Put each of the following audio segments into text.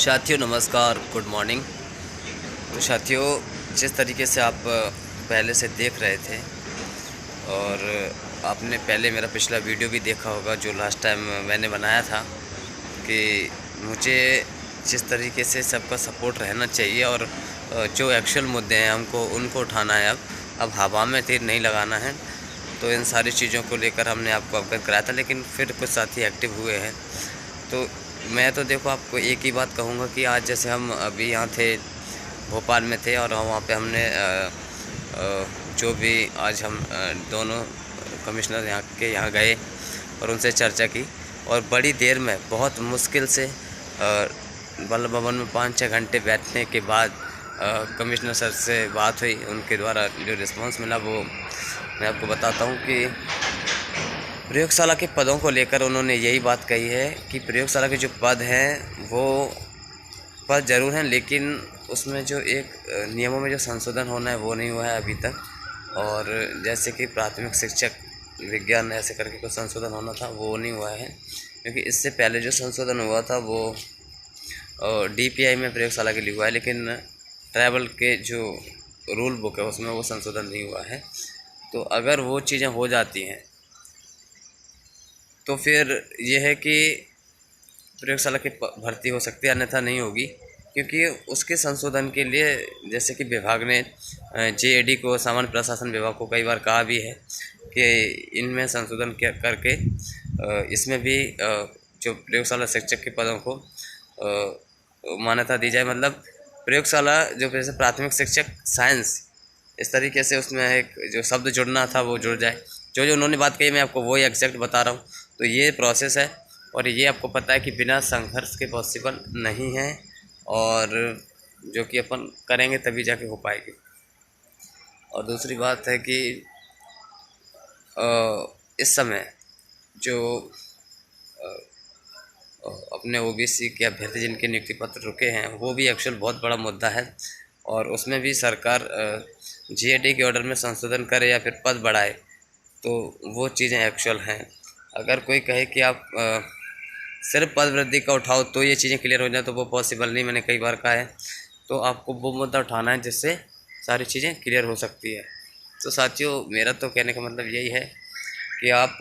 साथियों नमस्कार, good morning. तो साथियों, जिस तरीके से आप पहले से देख रहे थे और आपने पहले मेरा पिछला वीडियो भी देखा होगा जो लास्ट टाइम मैंने बनाया था कि मुझे जिस तरीके से सबका सपोर्ट रहना चाहिए और जो एक्चुअल मुद्दे हैं हमको उनको उठाना है। अब हवा में तीर नहीं लगाना है। तो इन सारी चीज़ों को लेकर हमने आपको अवगत कराया था, लेकिन फिर कुछ साथी एक्टिव हुए हैं। तो मैं तो देखो आपको एक ही बात कहूँगा कि आज जैसे हम अभी यहाँ थे, भोपाल में थे और वहाँ पे हमने जो भी आज हम दोनों कमिश्नर यहाँ गए और उनसे चर्चा की और बड़ी देर में बहुत मुश्किल से वल्लभ भवन में 5-6 घंटे बैठने के बाद कमिश्नर सर से बात हुई। उनके द्वारा जो रिस्पांस मिला वो मैं आपको बताता हूँ कि प्रयोगशाला के पदों को लेकर उन्होंने यही बात कही है कि प्रयोगशाला के जो पद हैं वो पद ज़रूर हैं, लेकिन उसमें जो एक नियमों में जो संशोधन होना है वो नहीं हुआ है अभी तक। और जैसे कि प्राथमिक शिक्षक विज्ञान ऐसे करके कुछ संशोधन होना था वो नहीं हुआ है, क्योंकि इससे पहले जो संशोधन हुआ था वो DPI में प्रयोगशाला के लिए हुआ है, लेकिन ट्रैवल के जो रूल बुक है उसमें वो संशोधन नहीं हुआ है। तो अगर वो चीज़ें हो जाती हैं तो फिर ये है कि प्रयोगशाला की भर्ती हो सकती है, अन्यथा नहीं होगी, क्योंकि उसके संशोधन के लिए जैसे कि विभाग ने JAD को, सामान्य प्रशासन विभाग को कई बार कहा भी है कि इनमें संशोधन करके इसमें भी जो प्रयोगशाला शिक्षक के पदों को मान्यता दी जाए। मतलब प्रयोगशाला जो जैसे प्राथमिक शिक्षक साइंस, इस तरीके से उसमें एक जो शब्द जुड़ना था वो जुड़ जाए। जो उन्होंने बात कही मैं आपको वही एग्जैक्ट बता रहा हूँ। तो ये प्रोसेस है और ये आपको पता है कि बिना संघर्ष के पॉसिबल नहीं है, और जो कि अपन करेंगे तभी जाके हो पाएगी। और दूसरी बात है कि इस समय जो अपने OBC के अभ्यर्थी जिनके नियुक्ति पत्र रुके हैं वो भी एक्चुअल बहुत बड़ा मुद्दा है, और उसमें भी सरकार JAD के ऑर्डर में संशोधन करे या फिर पद बढ़ाए तो वो चीज़ें एक्चुअल हैं। अगर कोई कहे कि आप सिर्फ पद वृद्धि का उठाओ तो ये चीज़ें क्लियर हो जाए तो वो पॉसिबल नहीं, मैंने कई बार कहा है। तो आपको वो मुद्दा उठाना है जिससे सारी चीज़ें क्लियर हो सकती है। तो साथियों, मेरा तो कहने का मतलब यही है कि आप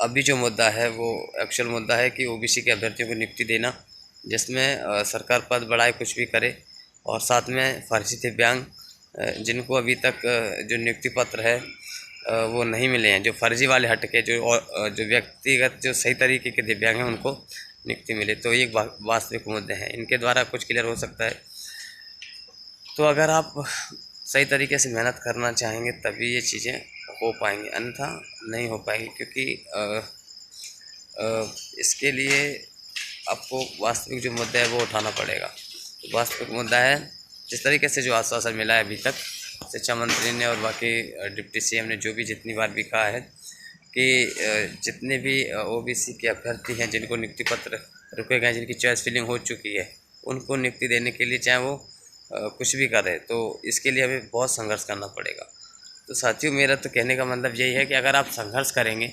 अभी जो मुद्दा है वो एक्चुअल मुद्दा है कि OBC के अभ्यर्थियों को नियुक्ति देना, जिसमें सरकार पद बढ़ाए कुछ भी करे, और साथ में फर्जी दिव्यांग जिनको अभी तक जो नियुक्ति पत्र है वो नहीं मिले हैं, जो फर्जी वाले हट के जो व्यक्तिगत जो सही तरीके के दिव्यांग हैं उनको नियुक्ति मिले, तो ये वास्तविक मुद्दे हैं, इनके द्वारा कुछ क्लियर हो सकता है। तो अगर आप सही तरीके से मेहनत करना चाहेंगे तभी ये चीज़ें हो पाएंगी, अन्यथा नहीं हो पाएंगी, क्योंकि इसके लिए आपको वास्तविक जो मुद्दा है वो उठाना पड़ेगा। वास्तविक मुद्दा है जिस तरीके से जो आश्वासन मिला है अभी तक शिक्षा मंत्री ने और बाकी डिप्टी CM ने जो भी जितनी बार भी कहा है कि जितने भी OBC के अभ्यर्थी हैं जिनको नियुक्ति पत्र रुके गए, जिनकी चॉइस फिलिंग हो चुकी है, उनको नियुक्ति देने के लिए चाहे वो कुछ भी करे, तो इसके लिए हमें बहुत संघर्ष करना पड़ेगा। तो साथियों, मेरा तो कहने का मतलब यही है कि अगर आप संघर्ष करेंगे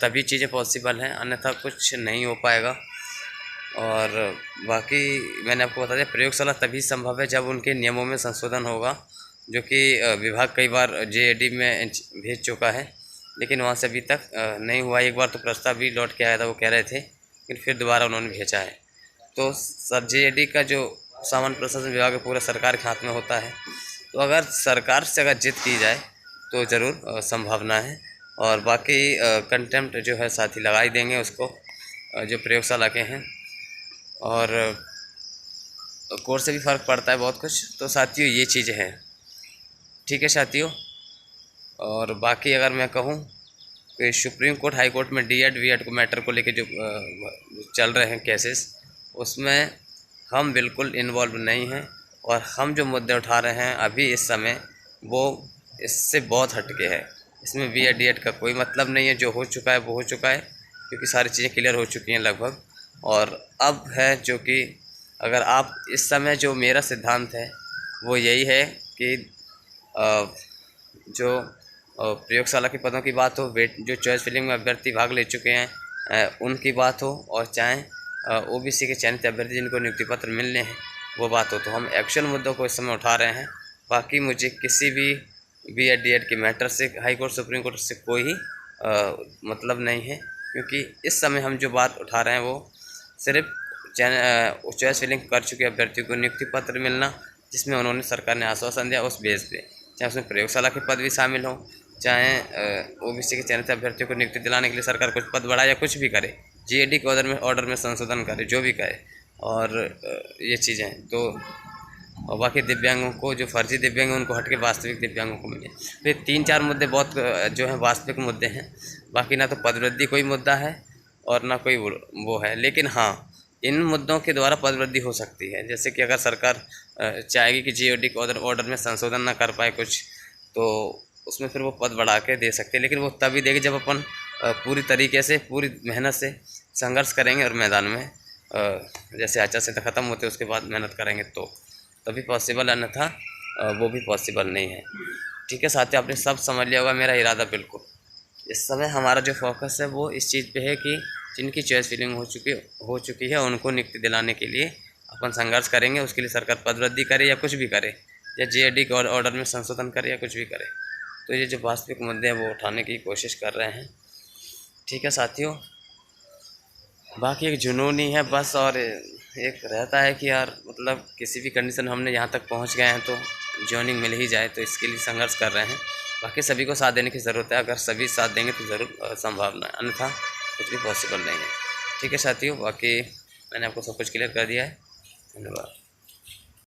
तभी चीज़ें पॉसिबल हैं, अन्यथा कुछ नहीं हो पाएगा। और बाकी मैंने आपको बता दिया, प्रयोगशाला तभी संभव है जब उनके नियमों में संशोधन होगा, जो कि विभाग कई बार JAD में भेज चुका है, लेकिन वहाँ से अभी तक नहीं हुआ। एक बार तो प्रस्ताव भी लौट के आया था, वो कह रहे थे, लेकिन फिर दोबारा उन्होंने भेजा है। तो सर JAD का जो सामान्य प्रशासन विभाग है पूरा सरकार के हाथ में होता है, तो अगर सरकार से अगर जिद की जाए तो ज़रूर संभावना है। और बाकी कंटेम्प्ट जो है साथी लगा ही देंगे उसको, जो प्रयोगशाला के हैं, और कोर्स से भी फ़र्क पड़ता है बहुत कुछ। तो साथियों, ये चीज़ें हैं, ठीक है साथियों। और बाकी अगर मैं कहूँ कि सुप्रीम कोर्ट, हाई कोर्ट में D.Ed V.Ed को मैटर को लेके जो चल रहे हैं केसेस, उसमें हम बिल्कुल इन्वॉल्व नहीं हैं, और हम जो मुद्दे उठा रहे हैं अभी इस समय वो इससे बहुत हटके है। इसमें B.Ed D.Ed का कोई मतलब नहीं है, जो हो चुका है वो हो चुका है, क्योंकि सारी चीज़ें क्लियर हो चुकी हैं लगभग। और अब है जो कि अगर आप इस समय, जो मेरा सिद्धांत है वो यही है कि जो प्रयोगशाला के पदों की बात हो, जो चॉइस फिलिंग में अभ्यर्थी भाग ले चुके हैं उनकी बात हो, और चाहे ओबीसी के चयनित अभ्यर्थी जिनको नियुक्ति पत्र मिलने हैं वो बात हो। तो हम एक्चुअल मुद्दों को इस समय उठा रहे हैं। बाकी मुझे किसी भी बीएड डीएड के मैटर से हाई कोर्ट सुप्रीम कोर्ट से कोई मतलब नहीं है, क्योंकि इस समय हम जो बात उठा रहे हैं वो सिर्फ चॉइस फिलिंग कर चुके अभ्यर्थियों को नियुक्ति पत्र मिलना, जिसमें उन्होंने सरकार ने आश्वासन दिया उस बेस पे, चाहे उसमें प्रयोगशाला के पद भी शामिल हों, चाहे ओबीसी के चयनित अभ्यर्थियों को नियुक्ति दिलाने के लिए सरकार कुछ पद बढ़ाए या कुछ भी करे, जीएडी के ऑर्डर में संशोधन करे, जो भी करे, और ये चीज़ें तो। और बाकी दिव्यांगों को, जो फर्जी दिव्यांग हैं उनको हट के वास्तविक दिव्यांगों को मिले। तो ये 3-4 मुद्दे बहुत जो हैं वास्तविक मुद्दे हैं। बाकी ना तो पदवृद्धि कोई मुद्दा है और ना कोई वो है, लेकिन हाँ इन मुद्दों के द्वारा पदवृद्धि हो सकती है। जैसे कि अगर सरकार चाहेगी कि जीओडी के ऑर्डर में संशोधन ना कर पाए कुछ, तो उसमें फिर वो पद बढ़ा के दे सकते हैं, लेकिन वो तभी देगी जब अपन पूरी तरीके से, पूरी मेहनत से संघर्ष करेंगे और मैदान में जैसे आचार संहिता ख़त्म होते उसके बाद मेहनत करेंगे तो तभी पॉसिबल, अन्यथा वो भी पॉसिबल नहीं है। ठीक है साथियों, आपने सब समझ लिया होगा मेरा इरादा। बिल्कुल इस समय हमारा जो फोकस है वो इस चीज़ पे है कि जिनकी चॉइस फिलिंग हो चुकी है उनको नियुक्ति दिलाने के लिए अपन संघर्ष करेंगे। उसके लिए सरकार पदवृद्धि करे या कुछ भी करे, या जीएडी के ऑर्डर में संशोधन करे या कुछ भी करे। तो ये जो वास्तविक मुद्दे हैं वो उठाने की कोशिश कर रहे हैं। ठीक है साथियों, बाकी एक जुनून ही है बस, और एक रहता है कि यार मतलब किसी भी कंडीशन हमने यहाँ तक पहुँच गए हैं तो जॉइनिंग मिल ही जाए, तो इसके लिए संघर्ष कर रहे हैं। बाकी सभी को साथ देने की ज़रूरत है, अगर सभी साथ देंगे तो ज़रूर संभावना है, अन्यथा कुछ भी पॉसिबल नहीं है। ठीक है साथियों, बाकी मैंने आपको सब कुछ क्लियर कर दिया है। धन्यवाद।